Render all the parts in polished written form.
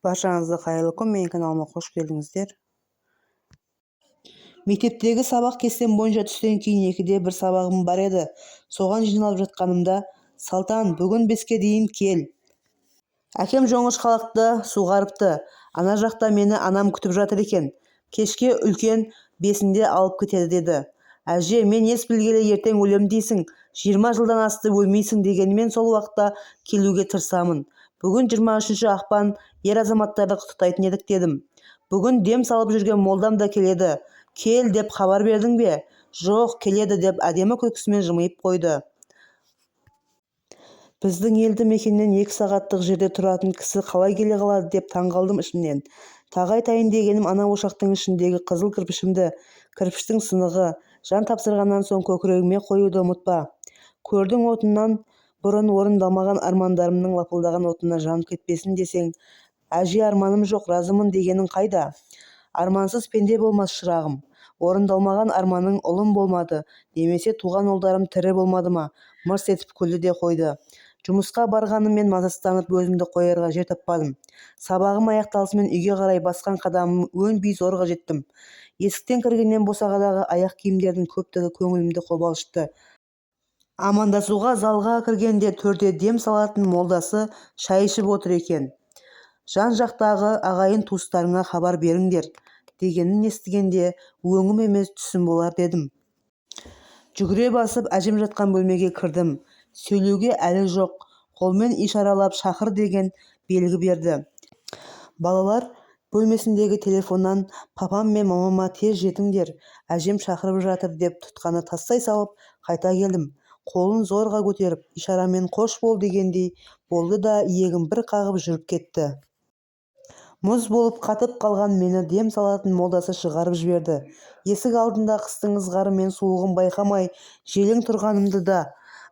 Баршаңызға қайырлы күн, менің каналыма қош келдіңіздер. Мектептегі сабақ кестем бойынша түстен кейін 2-де бір сабағым бар еді. Соған жиналып жатқанымда, Салтан, бүгін 5-ке дейін кел. Әкем жоңышқалақты суғарыпты. Ана жақта мені анам күтіп жатыр екен. Кешке үлкен 5-інде алып кетеді деді. Әже, мен ес білгелі ертең өлем дейсің, 20 жылдан асты өлмейсің дегенмен сол уақытта келуге тырысамын. Бүгін 23 ақпан, ер азаматтарды құттықтайтын едік дедім. Бүгін дем салып жүрген молдам да келеді. Кел деп хабар бердің бе? Жоқ, келеді деп әдемі күлкісімен жымиып қойды. Біздің елді мекеннен 2 сағаттық жерде тұратын кісі қалай келе қалады деп таңғалдым ішімнен. Тағайтайын дегенім ана ошақтың ішіндегі қызыл кірпішімді, кірпіштің сынығы, жан тапсырғаннан соң көкірегіме қоюды ұмытпа. Көрдің отыннан бұрын орындалмаған армандарымның лапылдаған отына жанып кетпесін десең, әже арманым жоқ, разымын дегенің қайда? Армансыз пенде болмас шырағым. Орындалмаған арманың ұлым болмады, немесе туған ұлдарым тірі болмады ма? Мырс етіп күлді де қойды. Жұмысқа барғаныммен мазасызданып өзімді қоярға жер таппадым. Сабағым аяқталысымен үйге қарай басқан қадамым өнбей зорға жеттім. Есіктен кіргеннен босағадағы аяқ киімдердің көптігі көңілімді қобалжытты. Амандасуға залға кіргенде төрде дем салатын молдасы шай ішіп отыр екен. Жан жақтағы ағайын туыстарыңа хабар беріңдер дегенін естігенде өңім емес түсім болар дедім. Жүгіре басып әжем жатқан бөлмеге кірдім. Сөйлеуге әлі жоқ, қолмен ишаралап шақыр деген белгі берді. Балалар бөлмесіндегі телефоннан папам мен мамама тез жетіңдер, әжем шақырып жатыр деп тұтқаны тастай салып қайта келдім. Қолын зорға көтеріп, ишарамен қош бол дегендей болды да иегін бір қағып жүріп кетті. Мұз болып қатып қалған мені дем салатын молдасы шығарып жіберді. Есік алдында қыстың ызғары мен суығын байқамай желің тұрғанымды да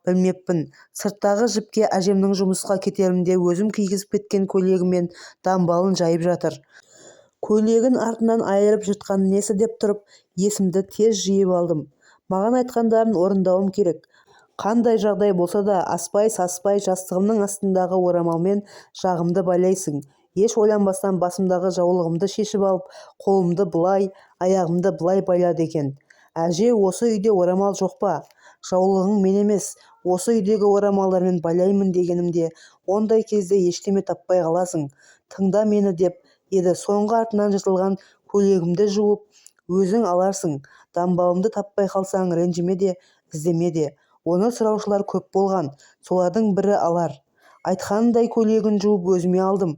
білмеппін. Сырттағы жіпке әжемнің жұмысқа кетерімде өзім кигізіп кеткен көйлегі мен дамбалын жайып жатыр. Көйлегін артынан айырып жыртқан несі деп тұрып, есімді тез жиып алдым. Маған айтқандарын орындауым керек. Қандай жағдай болса да аспай-саспай жастығымның астындағы орамалмен жағымды байлайсың. Еш ойланбастан басымдағы жаулығымды шешіп алып, қолымды былай, аяғымды былай байлады екен. Әже, осы үйде орамал жоқ па? Жаулығың мен емес, осы үйдегі орамалдармен байлаймын дегенімде, ондай кезде ештеме таппай қаласың. Тыңда мені деп еді, соңғы артынан жыртылған көйлегімді жуып, өзің аларсың. Дамбалымды таппай қалсаң, ренжіме де, іздеме де. Оны сұраушылар көп болған, солардың бірі алар. Айтқанындай көйлегін жуып өзіме алдым.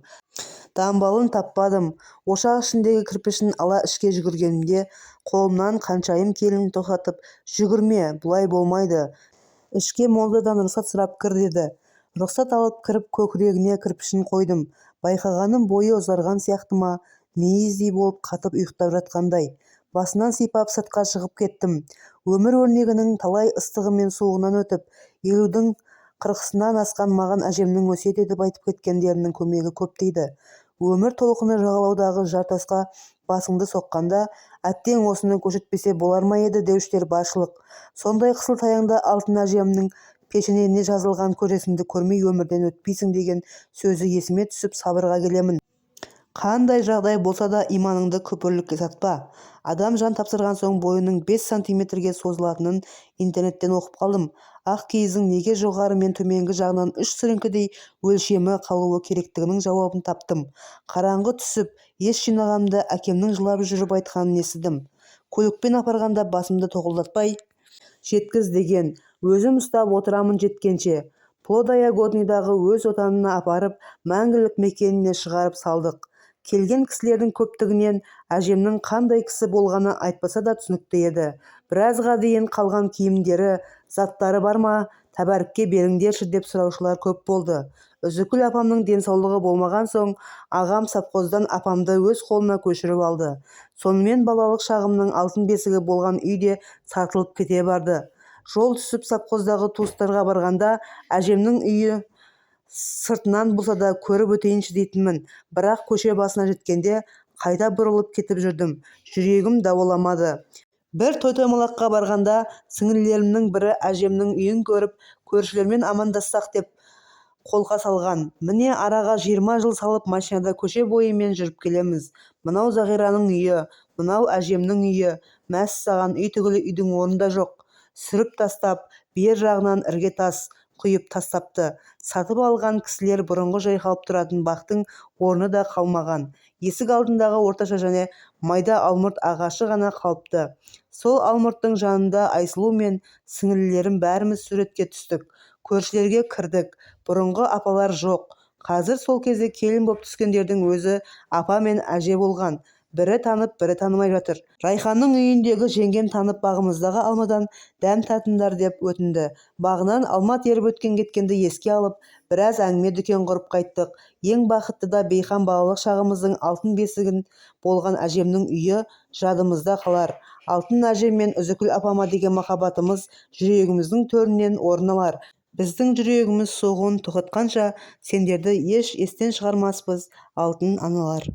Дамбалын таппадым. Ошақ ішіндегі кірпішін ала ішке жүгіргенімде, қолымнан қаншайым келін тоқтатып, жүгірме, бұлай болмайды. Ішке молдадан рұқсат сұрап кір деді. Рұқсат алып кіріп көкірегіне кірпішін қойдым. Байқағаным бойы ұзарған сияқты ма, мейіздей болып қатып ұйықтап жатқандай. Басынан сипап сыртқа шығып кеттім. Өмір өрнегінің талай ыстығы мен суығынан өтіп, 50-дің 40-сынан асқан маған әжемнің өсиет етіп айтып кеткендерінің көмегі көп дейді. Өмір толқыны жағалаудағы жартасқа басыңды соққанда, әттең осыны көрсетпесе болар ма еді деушілер баршылық. Сондай қысыл-таяңда алтын әжемнің пешенене жазылған көжесіңді көрмей өмірден өтпейсің деген сөзі есіме түсіп сабырға келемін. Қандай жағдай болса да иманыңды күпірлікке сатпа. Адам жан тапсырған соң бойының 5 сантиметрге созылатынын интернеттен оқып қалдым. Ақ киіздің неге жоғары мен төменгі жағынан 3 сіріңкедей өлшемі қалуы керектігінің жауабын таптым. Қараңғы түсіп, ес жинағанымда әкемнің жылап жүріп айтқанын естідім. Көлікпен апарғанда басымды тоқылдатпай жеткіз деген, өзім ұстап отырамын жеткенше. Плодоягодныйдағы өз отанына апарып, мәңгілік мекеніне шығарып салдық. Келген кісілердің көптігінен әжемнің қандай кісі болғаны айтпаса да түсінікті еді. Біразға дейін қалған киімдері, заттары бар ма, тәбәрікке беріңдерші деп сұраушылар көп болды. Үзікіл апамның денсаулығы болмаған соң, ағам совхоздан апамды өз қолына көшіріп алды. Сонымен балалық шағымның алтын бесігі болған үйде сатылып кете барды. Жол түсіп совхоздағы туыстарға барғанда, әжемнің үйі сыртынан болса да көріп өтейінші дейтінмін. Бірақ көше басына жеткенде қайта бұрылып кетіп жүрдім. Жүрегім дауаламады. Бір той-томалаққа барғанда сіңілілерімнің бірі әжемнің үйін көріп, көршілермен амандассақ деп қолқа салған. Міне араға 20 жыл салып машинада көше бойымен жүріп келеміз. Мынау Зағираның үйі, мынау әжемнің үйі. Мәссаған, үй түгілі үйдің орнында жоқ. Сүріп тастап, бер жағынан іргетас құйып тастапты. Сатып алған кісілер бұрынғы жайқалып тұратын бақтың орны да қалмаған. Есік алдындағы орташа және майда алмұрт ағашы ғана қалыпты. Сол алмұрттың жанында Айсұлу мен сіңілілерім бәріміз суретке түстік. Көршілерге кірдік. Бұрынғы апалар жоқ. Қазір сол кезде келін боп түскендердің өзі апа мен әже болған. Бірі танып, бірі танымай жатыр. Райханның үйіндегі жеңгем танып бағымыздағы алмадан дәм татыңдар деп өтінді. Бағынан алма теріп өткен кеткенді еске алып, біраз әңгіме дүкен құрып қайттық. Ең бақытты да бейхан балалық шағымыздың алтын бесігін болған әжемнің үйі жадымызда қалар. Алтын әжем мен Үзікіл апама деген махаббатымыз жүрегіміздің төрінен орын алар. Біздің жүрегіміз соғуын тоқтатқанша сендерді еш естен шығармаспыз, алтын аналар.